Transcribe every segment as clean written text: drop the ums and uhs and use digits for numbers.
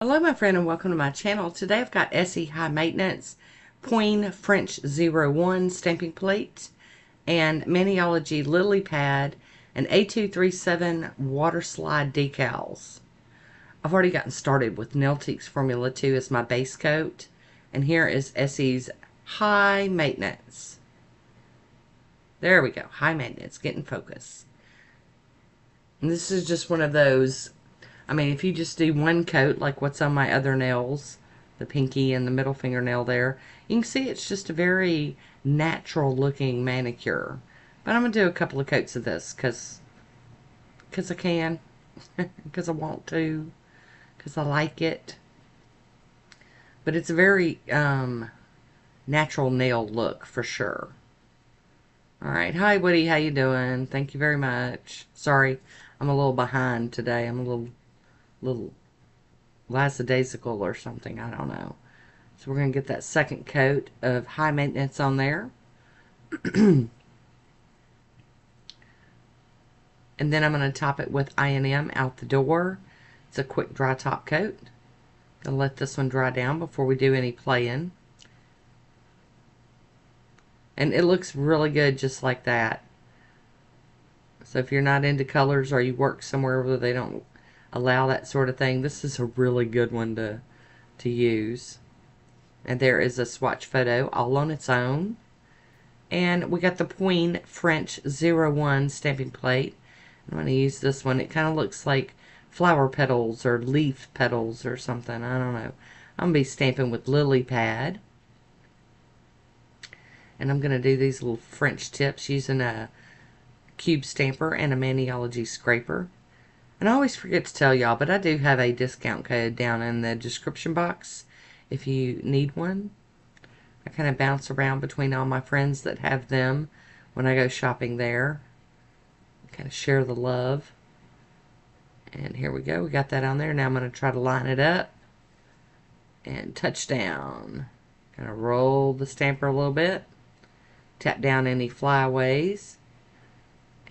Hello my friend and welcome to my channel. Today I've got Essie High Maintenance Pueen French 01 stamping plate and Maniology Lilypad and A237 water slide decals. I've already gotten started with Nailtique's Formula 2 as my base coat, and here is Essie's High Maintenance. There we go, High Maintenance, getting focus. And this is just one of those, I mean, if you just do one coat like what's on my other nails, the pinky and the middle fingernail there, you can see it's just a very natural looking manicure. But I'm going to do a couple of coats of this because I can, because I want to, because I like it. But it's a very natural nail look for sure. Alright, hi Woody, how you doing? Thank you very much. Sorry, I'm a little behind today. I'm a little lackadaisical or something, I don't know. So we're going to get that second coat of high maintenance on there. And then I'm going to top it with I&M out the door. It's a quick dry top coat. Gonna let this one dry down before we do any playing. And it looks really good just like that. So if you're not into colors or you work somewhere where they don't allow that sort of thing, this is a really good one to use. And there is a swatch photo all on its own. And we got the Pueen French 01 stamping plate. I'm going to use this one. It kind of looks like flower petals or leaf petals or something. I don't know. I'm going to be stamping with Lilypad. And I'm going to do these little French tips using a cube stamper and a Maniology scraper. And I always forget to tell y'all, but I do have a discount code down in the description box if you need one. I kind of bounce around between all my friends that have them when I go shopping there. Kind of share the love. And here we go. We got that on there. Now I'm going to try to line it up. And touch down. Kind of roll the stamper a little bit. Tap down any flyaways.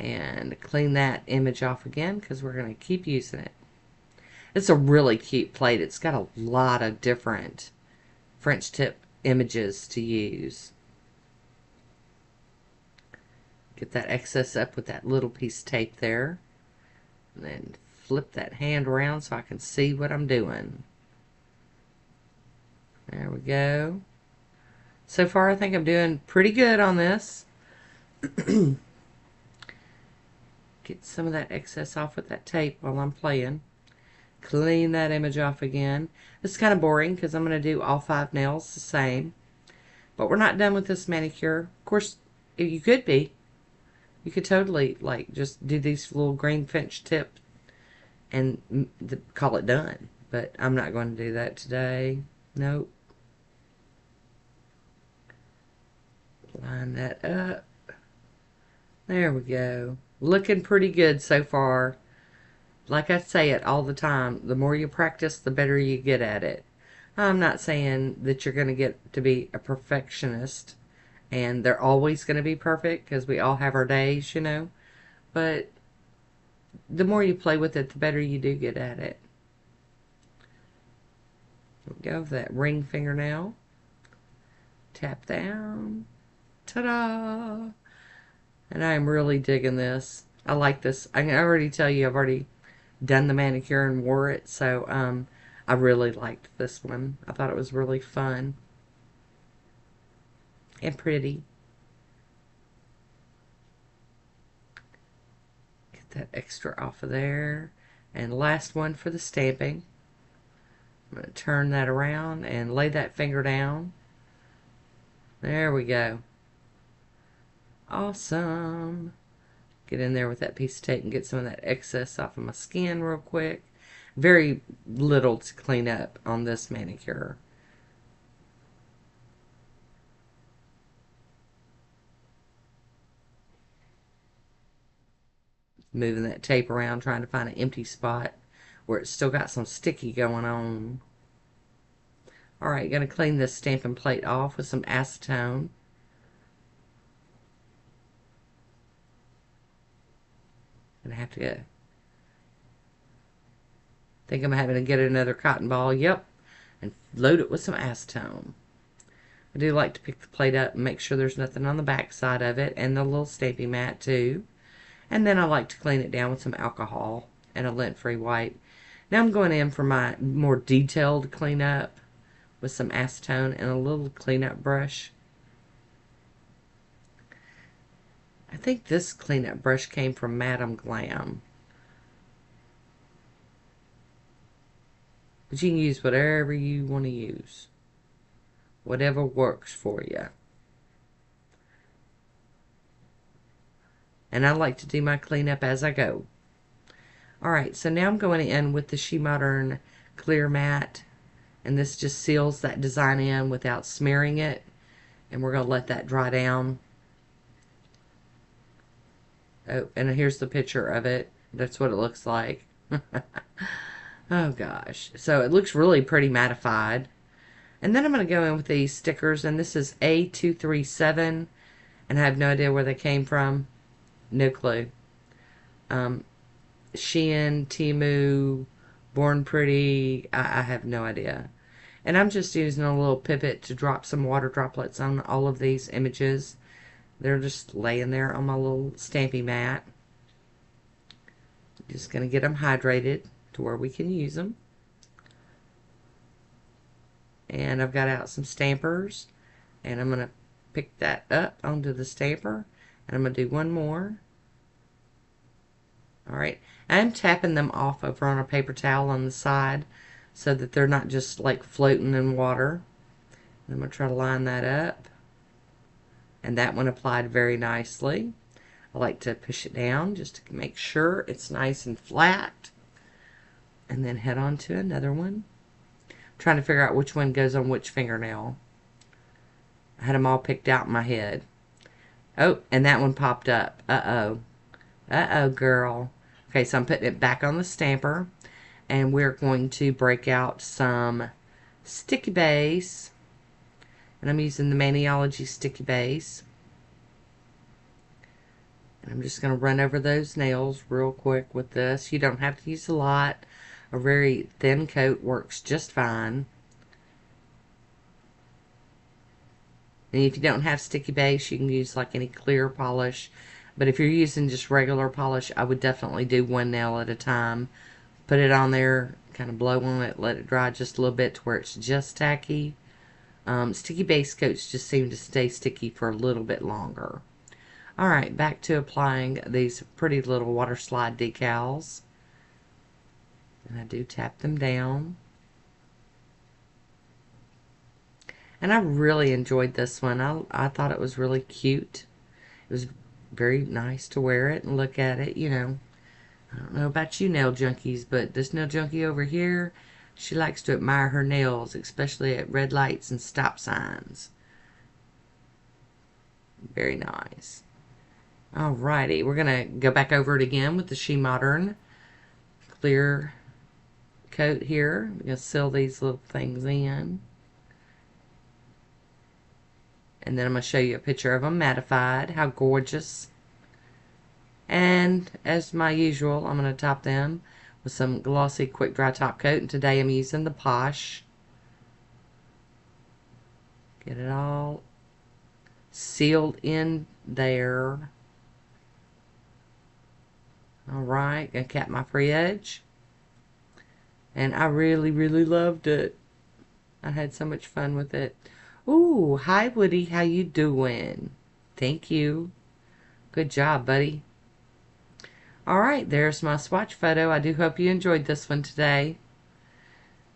And clean that image off again because we're going to keep using it. It's a really cute plate. It's got a lot of different French tip images to use. Get that excess up with that little piece of tape there. And then flip that hand around so I can see what I'm doing. There we go. So far I think I'm doing pretty good on this. Get some of that excess off with that tape while I'm playing. Clean that image off again. It's kind of boring because I'm going to do all 5 nails the same. But we're not done with this manicure. Of course, you could be. You could totally, like, just do these little green French tip and call it done. But I'm not going to do that today. Nope. Line that up. There we go. Looking pretty good so far. Like I say it all the time, the more you practice, the better you get at it. I'm not saying that you're going to get to be a perfectionist and they're always going to be perfect because we all have our days, you know. But the more you play with it, the better you do get at it. There we go, that ring fingernail. Tap down. Ta-da! And I am really digging this. I like this. I can already tell you I've already done the manicure and wore it, so I really liked this one. I thought it was really fun and pretty. Get that extra off of there. And last one for the stamping. I'm going to turn that around and lay that finger down. There we go. Awesome. Get in there with that piece of tape and get some of that excess off of my skin real quick. Very little to clean up on this manicure. Moving that tape around, trying to find an empty spot where it's still got some sticky going on. Alright, going to clean this stamping plate off with some acetone. Gonna have to Think I'm having to get another cotton ball. Yep. And load it with some acetone. I do like to pick the plate up and make sure there's nothing on the back side of it, and the little stamping mat too. And then I like to clean it down with some alcohol and a lint-free wipe. Now I'm going in for my more detailed cleanup with some acetone and a little cleanup brush. I think this cleanup brush came from Madam Glam. But you can use whatever you want to use. Whatever works for you. And I like to do my cleanup as I go. Alright, so now I'm going in with the SheModern Clear Matte. And this just seals that design in without smearing it. And we're going to let that dry down. Oh, and here's the picture of it. That's what it looks like. Oh gosh. So it looks really pretty mattified. And then I'm going to go in with these stickers. And this is A237. And I have no idea where they came from. No clue. Shein, Temu, Born Pretty. I have no idea. And I'm just using a little pipette to drop some water droplets on all of these images. They're just laying there on my little stamping mat. Just going to get them hydrated to where we can use them. And I've got out some stampers. And I'm going to pick that up onto the stamper. And I'm going to do one more. Alright. I'm tapping them off over on a paper towel on the side so that they're not just like floating in water. And I'm going to try to line that up. And that one applied very nicely. I like to push it down just to make sure it's nice and flat. And then head on to another one. I'm trying to figure out which one goes on which fingernail. I had them all picked out in my head. Oh, and that one popped up. Uh-oh. Uh-oh, girl. Okay, so I'm putting it back on the stamper. And we're going to break out some sticky base. And I'm using the Maniology sticky base. And I'm just going to run over those nails real quick with this. You don't have to use a lot. A very thin coat works just fine. And if you don't have sticky base, you can use like any clear polish. But if you're using just regular polish, I would definitely do one nail at a time. Put it on there, kind of blow on it, let it dry just a little bit to where it's just tacky. Sticky base coats just seem to stay sticky for a little bit longer. Alright, back to applying these pretty little water slide decals. And I do tap them down. And I really enjoyed this one. I thought it was really cute. It was very nice to wear it and look at it, you know. I don't know about you nail junkies, but this nail junkie over here, she likes to admire her nails, especially at red lights and stop signs. Very nice. Alrighty, we're going to go back over it again with the SheModern clear coat here. We're going to seal these little things in. And then I'm going to show you a picture of them mattified. How gorgeous. And as my usual, I'm going to top them with some glossy quick dry top coat. And today I'm using the Posh. Get it all sealed in there. Alright, gonna cap my free edge. And I really, really loved it. I had so much fun with it. Ooh, hi Woody, how you doing? Thank you. Good job, buddy. Alright, there's my swatch photo. I do hope you enjoyed this one today.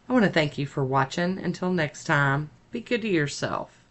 I want to thank you for watching. Until next time, be good to yourself.